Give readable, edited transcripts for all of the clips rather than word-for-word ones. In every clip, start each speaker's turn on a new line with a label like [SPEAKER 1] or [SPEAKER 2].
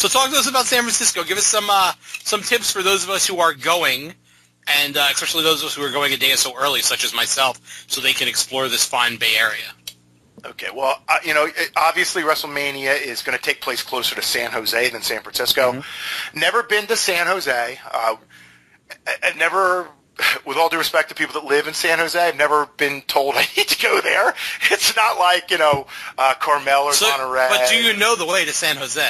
[SPEAKER 1] So talk to us about San Francisco. Give us some tips for those of us who are going, and especially those of us who are going a day or so early, such as myself, so they can explore this fine Bay Area.
[SPEAKER 2] Okay, well, obviously WrestleMania is going to take place closer to San Jose than San Francisco. Mm-hmm. Never been to San Jose. I never, with all due respect to people that live in San Jose, I've never been told I need to go there. It's not like, Carmel or Monterey.
[SPEAKER 1] But do you know the way to San Jose?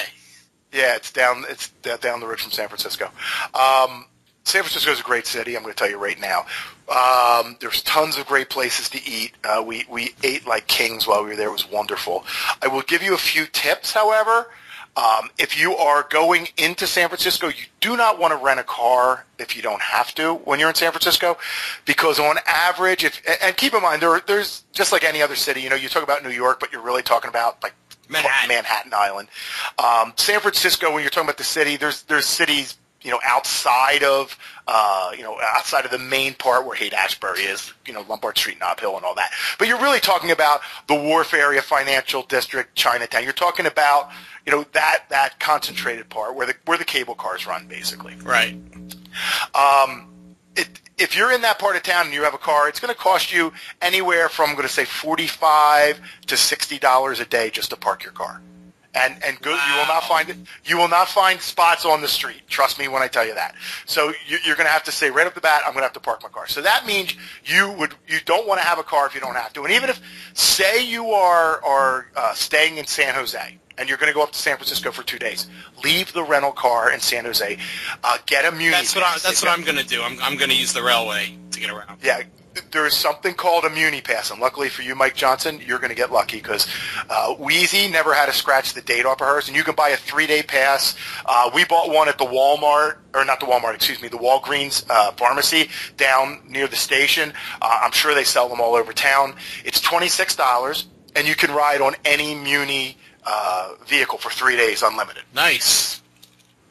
[SPEAKER 2] Yeah, it's down the road from San Francisco. San Francisco is a great city. I'm going to tell you right now. There's tons of great places to eat. We ate like kings while we were there. It was wonderful. I will give you a few tips, however. If you are going into San Francisco, you do not want to rent a car if you don't have to when you're in San Francisco, because on average, and keep in mind, there's just like any other city. You talk about New York, but you're really talking about like Manhattan Island. San Francisco, when you're talking about the city, there's cities outside of the main part where Haight-Ashbury is, Lombard Street, Nob Hill, and all that. But you're really talking about the Wharf area, Financial District, Chinatown. You're talking about that concentrated part where the cable cars run, basically.
[SPEAKER 1] Right.
[SPEAKER 2] If you're in that part of town and you have a car, it's going to cost you anywhere from, I'm going to say, $45 to $60 a day just to park your car. And good, wow. You will not find spots on the street. Trust me when I tell you that. So you're going to have to say right off the bat, I'm going to have to park my car. So that means you don't want to have a car if you don't have to. And even if, say, you are staying in San Jose and you're going to go up to San Francisco for 2 days, leave the rental car in San Jose. Get a Muni.
[SPEAKER 1] That's what I'm going to do. I'm going to use the railway to get around.
[SPEAKER 2] Yeah. There is something called a Muni Pass, and luckily for you, Mike Johnson, you're going to get lucky because Wheezy never had to scratch the date off of hers, and you can buy a 3-day pass. We bought one at the the Walgreens pharmacy down near the station. I'm sure they sell them all over town. It's $26, and you can ride on any Muni vehicle for 3 days unlimited.
[SPEAKER 1] Nice.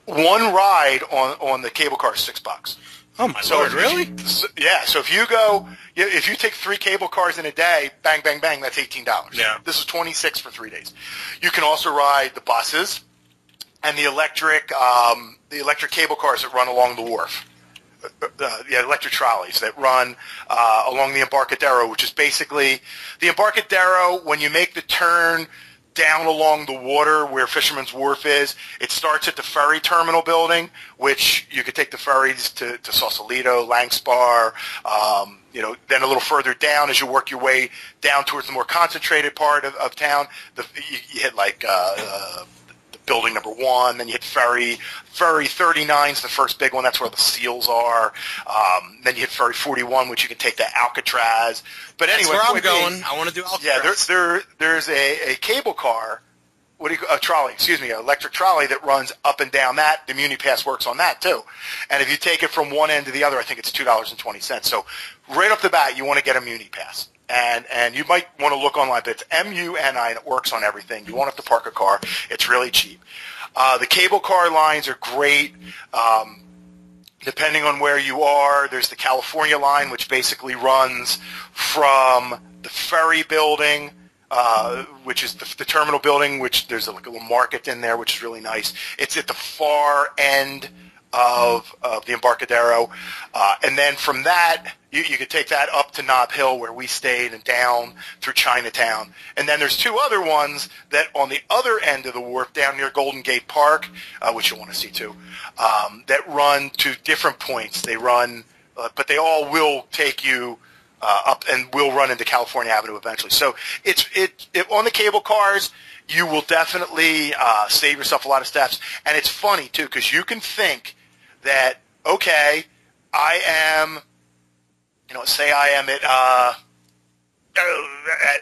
[SPEAKER 2] One ride on the cable car is $6.
[SPEAKER 1] Oh, my Lord, really?
[SPEAKER 2] Yeah, so if you take 3 cable cars in a day, bang, bang, bang, that's $18.
[SPEAKER 1] Yeah.
[SPEAKER 2] This is $26 for 3 days. You can also ride the buses and the electric cable cars that run along the wharf. The electric trolleys that run along the Embarcadero, which is basically the Embarcadero, when you make the turn down along the water where Fisherman's Wharf is. It starts at the ferry terminal building, which you could take the ferries to Sausalito, Langspar, then a little further down as you work your way down towards the more concentrated part of town. You hit like building number 1, then you hit ferry 39 is the first big one. That's where the seals are. Then you hit ferry 41, which you can take to Alcatraz. But anyway,
[SPEAKER 1] that's where I'm going. I want to do Alcatraz.
[SPEAKER 2] Yeah, there's a cable car, an electric trolley that runs up and down that. The Muni Pass works on that too. And if you take it from one end to the other, I think it's $2.20. So right off the bat, you want to get a Muni Pass. And you might want to look online, but it's MUNI, and it works on everything. You won't have to park a car. It's really cheap. The cable car lines are great. Depending on where you are, there's the California line, which basically runs from the ferry building, which is the terminal building, which there's like a little market in there, which is really nice. It's at the far end of the Embarcadero. And then from that, you could take that up to Nob Hill where we stayed and down through Chinatown. And then there's 2 other ones that on the other end of the wharf down near Golden Gate Park, which you'll want to see too, that run to different points. They run, but they all will take you up and will run into California Avenue eventually. So on the cable cars, you will definitely save yourself a lot of steps. And it's funny too, because you can think that, okay, I am, say I am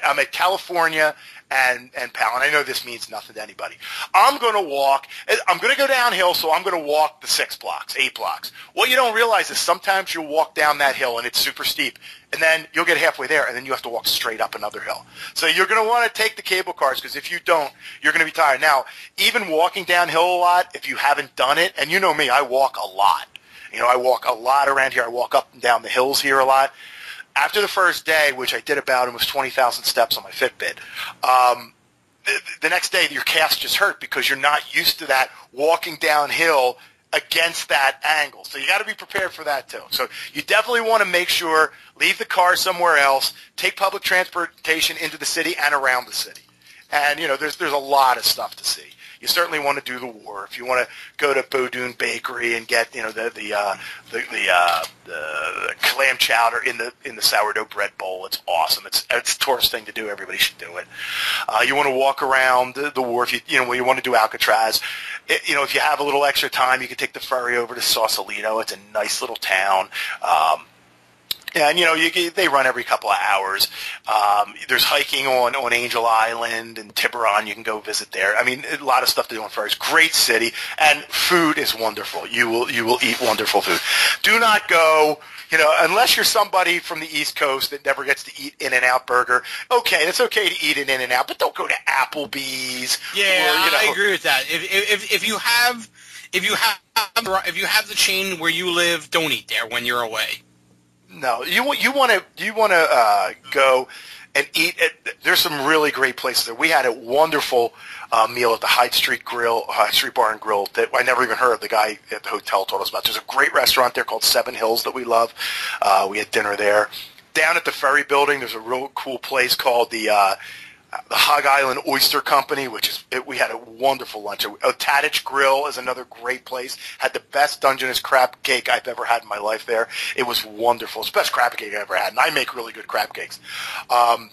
[SPEAKER 2] I'm at California and Pal, and I know this means nothing to anybody. I'm going to go downhill, so I'm going to walk the 6 blocks, 8 blocks. What you don't realize is sometimes you'll walk down that hill, and it's super steep, and then you'll get halfway there, and then you have to walk straight up another hill. So you're going to want to take the cable cars, because if you don't, you're going to be tired. Now, even walking downhill a lot, if you haven't done it, and you know me, I walk a lot. I walk a lot around here. I walk up and down the hills here a lot. After the first day, which I did about almost 20,000 steps on my Fitbit, the next day your calf's just hurt because you're not used to that walking downhill against that angle. So you got to be prepared for that too. So you definitely want to make sure, leave the car somewhere else, take public transportation into the city and around the city. And, there's a lot of stuff to see. You certainly want to do the war. If you want to go to Boudin Bakery and get, the clam chowder in the sourdough bread bowl, it's awesome. It's a tourist thing to do. Everybody should do it. You want to walk around the wharf. You want to do Alcatraz. If you have a little extra time, you can take the ferry over to Sausalito. It's a nice little town. And, they run every couple of hours. There's hiking on Angel Island and Tiburon. You can go visit there. I mean, a lot of stuff to do on ferries. Great city. And food is wonderful. You will eat wonderful food. Do not go, unless you're somebody from the East Coast that never gets to eat In-N-Out Burger. Okay, it's okay to eat an In-N-Out, but don't go to Applebee's.
[SPEAKER 1] Yeah, I agree with that. If you have the chain where you live, don't eat there when you're away.
[SPEAKER 2] No, you want to go and eat at, there's some really great places there. We had a wonderful meal at the Hyde Street Bar and Grill that I never even heard of. The guy at the hotel told us about. There's a great restaurant there called Seven Hills that we love. We had dinner there. Down at the Ferry Building, there's a real cool place called the Hog Island Oyster Company, we had a wonderful lunch. Otatich Grill is another great place. Had the best Dungeness crab cake I've ever had in my life there. It was wonderful. It's the best crab cake I ever had, and I make really good crab cakes. I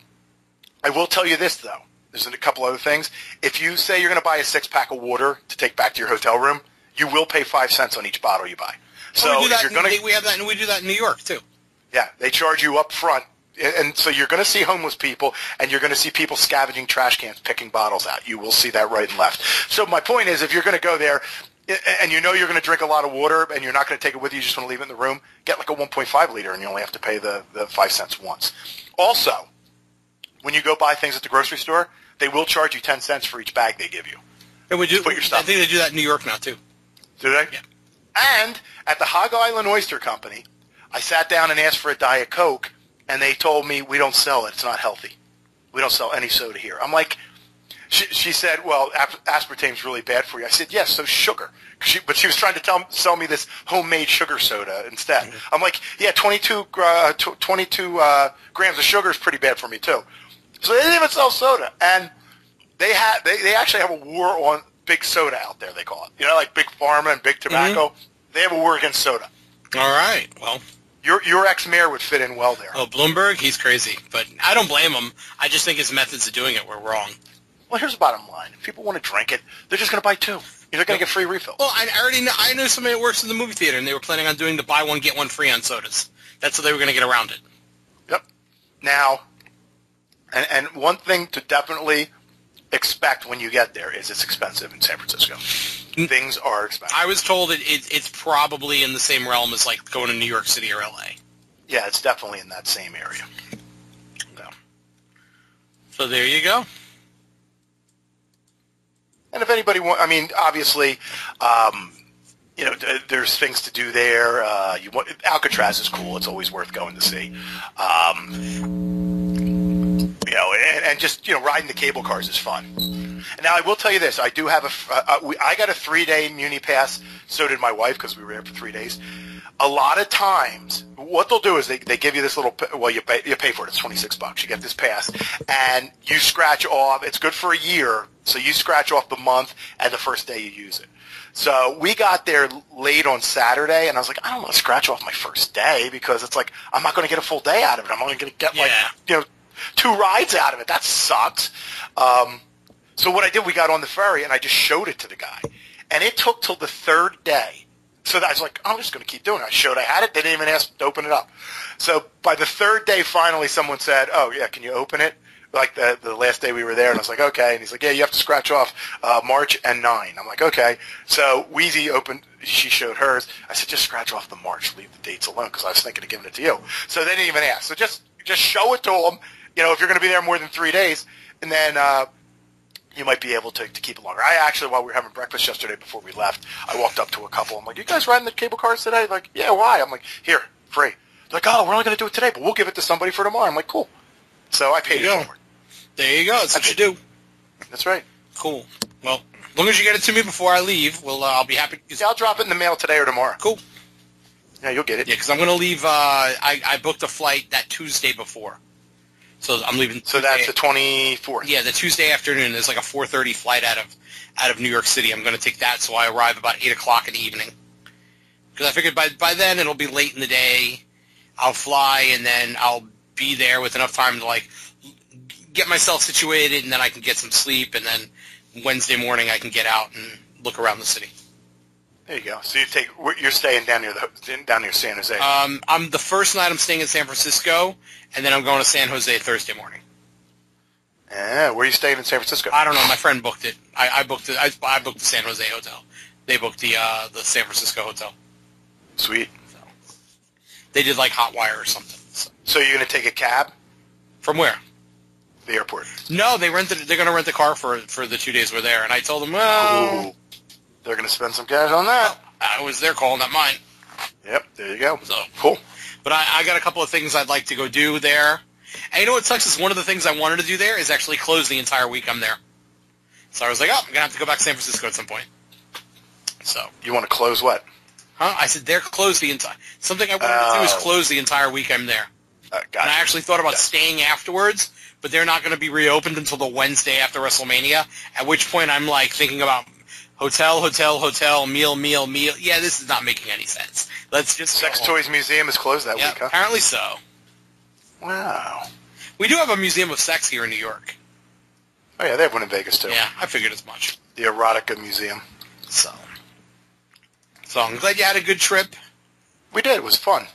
[SPEAKER 2] will tell you this, though. There's a couple other things. If you say you're going to buy a 6-pack of water to take back to your hotel room, you will pay 5 cents on each bottle you buy. So
[SPEAKER 1] we have that, and we do that in New York, too.
[SPEAKER 2] Yeah, they charge you up front. And so you're going to see homeless people, and you're going to see people scavenging trash cans, picking bottles out. You will see that right and left. So my point is, if you're going to go there, and you're going to drink a lot of water, and you're not going to take it with you, you just want to leave it in the room, get like a 1.5 liter, and you only have to pay the 5 cents once. Also, when you go buy things at the grocery store, they will charge you 10 cents for each bag they give you.
[SPEAKER 1] And we do.
[SPEAKER 2] Put your stuff.
[SPEAKER 1] I think they do that in New York now, too.
[SPEAKER 2] Do they?
[SPEAKER 1] Yeah.
[SPEAKER 2] And at the Hog Island Oyster Company, I sat down and asked for a Diet Coke, and they told me, we don't sell it. It's not healthy. We don't sell any soda here. I'm like, she said, well, aspartame's really bad for you. I said, yes, so sugar. But she was trying to sell me this homemade sugar soda instead. Mm-hmm. I'm like, yeah, 22 grams of sugar is pretty bad for me, too. So they didn't even sell soda. And they actually have a war on big soda out there, they call it. Like Big Pharma and Big Tobacco. Mm-hmm. They have a war against soda.
[SPEAKER 1] All right, well.
[SPEAKER 2] Your ex-mayor would fit in well there.
[SPEAKER 1] Oh, Bloomberg? He's crazy. But I don't blame him. I just think his methods of doing it were wrong.
[SPEAKER 2] Well, here's the bottom line. If people want to drink it, they're just going to buy 2. You're not going to get free refills.
[SPEAKER 1] Well, I know somebody that works in the movie theater, and they were planning on doing the buy one, get one free on sodas. That's how they were going to get around it.
[SPEAKER 2] Yep. Now, and one thing to definitely expect when you get there is it's expensive in San Francisco. Things are expensive.
[SPEAKER 1] I was told it's probably in the same realm as like going to New York City or L.A.
[SPEAKER 2] Yeah, it's definitely in that same area. Yeah.
[SPEAKER 1] So there you go.
[SPEAKER 2] And if anybody wants, obviously, there's things to do there. Alcatraz is cool. It's always worth going to see. And just, riding the cable cars is fun. Now, I will tell you this. I do have I got a 3-day Muni Pass. So did my wife because we were there for 3 days. A lot of times, what they'll do is they give you this little, well, you pay for it. It's $26. You get this pass, and you scratch off. It's good for a year, so you scratch off the month and the first day you use it. So we got there late on Saturday, and I was like, I don't want to scratch off my first day because it's like I'm not going to get a full day out of it. I'm only going to get 2 rides out of it. That sucks. So what I did, we got on the ferry, and I just showed it to the guy. And it took till the 3rd day. So I was like, I'm just going to keep doing it. I showed I had it. They didn't even ask to open it up. So by the 3rd day, finally, someone said, oh, yeah, can you open it? Like the last day we were there. And I was like, okay. And he's like, yeah, you have to scratch off March and 9. I'm like, okay. So Wheezy opened. She showed hers. I said, just scratch off the March. Leave the dates alone because I was thinking of giving it to you. So they didn't even ask. So just show it to them. If you're going to be there more than 3 days, and then you might be able to keep it longer. I actually, while we were having breakfast yesterday before we left, I walked up to a couple. I'm like, you guys riding the cable cars today? Like, yeah, why? I'm like, here, free. They're like, oh, we're only going to do it today, but we'll give it to somebody for tomorrow. I'm like, cool. So I paid it forward.
[SPEAKER 1] There you go. That's what you do.
[SPEAKER 2] That's right.
[SPEAKER 1] Cool. Well, as long as you get it to me before I leave, I'll be happy.
[SPEAKER 2] Yeah, I'll drop it in the mail today or tomorrow.
[SPEAKER 1] Cool.
[SPEAKER 2] Yeah, you'll get it.
[SPEAKER 1] Yeah, because I'm going to leave. I booked a flight that Tuesday before, so I'm leaving.
[SPEAKER 2] So that's the 24th.
[SPEAKER 1] Yeah, the Tuesday afternoon. There's like a 4:30 flight out of New York City. I'm going to take that, so I arrive about 8:00 in the evening. Because I figured by then it'll be late in the day. I'll fly, and then I'll be there with enough time to like get myself situated, and then I can get some sleep, and then Wednesday morning I can get out and look around the city.
[SPEAKER 2] There you go. So you're staying down near San Jose.
[SPEAKER 1] I'm the first night I'm staying in San Francisco, and then I'm going to San Jose Thursday morning.
[SPEAKER 2] Yeah, where are you staying in San Francisco?
[SPEAKER 1] I don't know. My friend booked it. I booked it. I booked the San Jose hotel. They booked the San Francisco hotel.
[SPEAKER 2] Sweet.
[SPEAKER 1] So, they did like Hotwire or something.
[SPEAKER 2] So you're going to take a cab?
[SPEAKER 1] From where?
[SPEAKER 2] The airport.
[SPEAKER 1] No, they're going to rent the car for the 2 days we're there, and I told them, well,
[SPEAKER 2] ooh, they're going to spend some cash on that.
[SPEAKER 1] It was their call, not mine.
[SPEAKER 2] Yep, there you go.
[SPEAKER 1] So
[SPEAKER 2] cool.
[SPEAKER 1] But I got a couple of things I'd like to go do there. And you know what sucks is one of the things I wanted to do there is actually close the entire week I'm there. So I was like, I'm going to have to go back to San Francisco at some point. So
[SPEAKER 2] you want to close what?
[SPEAKER 1] Huh? I said they're closed the entire... Something I wanted to do is close the entire week I'm there.
[SPEAKER 2] Gotcha.
[SPEAKER 1] And I actually thought about staying afterwards, but they're not going to be reopened until the Wednesday after WrestleMania, at which point I'm like thinking about hotel, meal. Yeah, this is not making any sense. Let's just
[SPEAKER 2] Sex Toys Museum is closed that week, huh?
[SPEAKER 1] Apparently so.
[SPEAKER 2] Wow.
[SPEAKER 1] We do have a museum of sex here in New York.
[SPEAKER 2] Oh, yeah, they have one in Vegas, too.
[SPEAKER 1] Yeah, I figured as much.
[SPEAKER 2] The Erotica Museum.
[SPEAKER 1] So I'm glad you had a good trip.
[SPEAKER 2] We did. It was fun.